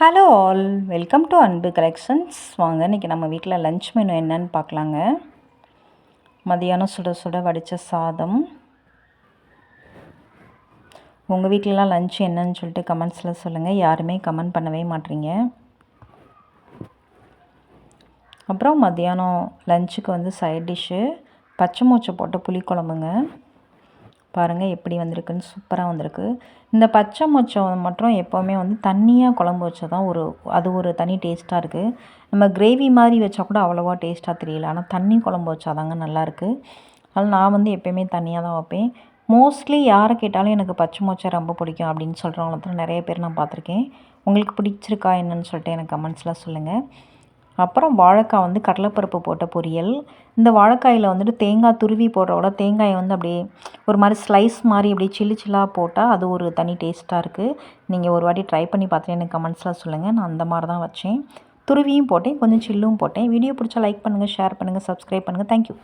Hello all, welcome to அன்பு collections. வாங்க இன்றைக்கி நம்ம வீட்டில் லன்ச் மெனு என்னன்னு பார்க்கலாங்க. மதியானம் சுட சுட வடித்த சாதம். உங்கள் வீட்டிலலாம் லன்ச் என்னன்னு சொல்லிட்டு கமெண்ட்ஸில் சொல்லுங்கள். யாருமே கமெண்ட் பண்ணவே மாட்டீங்க. அப்புறம் மதியானம் லஞ்சுக்கு வந்து சைட் டிஷ்ஷு பச்சை மொச்சை போட்ட புளிக்குழம்புங்க. பாருங்கள் எப்படி வந்திருக்குன்னு, சூப்பராக வந்திருக்கு. இந்த பச்சை மொச்சை மட்டும் எப்போவுமே வந்து தண்ணியாக குழம்பு வச்சா தான் அது ஒரு தனி டேஸ்ட்டாக இருக்குது. நம்ம கிரேவி மாதிரி வச்சா கூட அவ்வளோவா டேஸ்ட்டாக தெரியல. ஆனால் தண்ணி குழம்பு வச்சா தாங்க நல்லாயிருக்கு. அதனால் நான் வந்து எப்போயுமே தண்ணியாக தான் வைப்பேன். மோஸ்ட்லி யாரை கேட்டாலும் எனக்கு பச்சை மொச்சை ரொம்ப பிடிக்கும் அப்படின்னு சொல்கிறவங்கள தான் நிறைய பேர் நான் பார்த்துருக்கேன். உங்களுக்கு பிடிச்சிருக்கா என்னன்னு சொல்லிட்டு எனக்கு கமெண்ட்ஸில் சொல்லுங்கள். அப்புறம் வாழைக்காய் வந்து கடலைப்பருப்பு போட்ட பொரியல். இந்த வாழைக்காயில் வந்துட்டு தேங்காய் துருவி போடுறத தேங்காயை வந்து அப்படியே ஒரு மாதிரி ஸ்லைஸ் மாதிரி அப்படியே சில்லு சில்லாக போட்டால் அது ஒரு தனி டேஸ்ட்டாக இருக்குது. நீங்கள் ஒரு வாட்டி ட்ரை பண்ணி பார்த்துட்டு எனக்கு கமெண்ட்ஸில் சொல்லுங்கள். நான் அந்த மாதிரி தான் வச்சேன். துருவியும் போட்டேன், கொஞ்சம் சில்லும் போட்டேன். வீடியோ பிடிச்சா லைக் பண்ணுங்கள், ஷேர் பண்ணுங்கள், சப்ஸ்கிரைப் பண்ணுங்கள். தேங்க்யூ.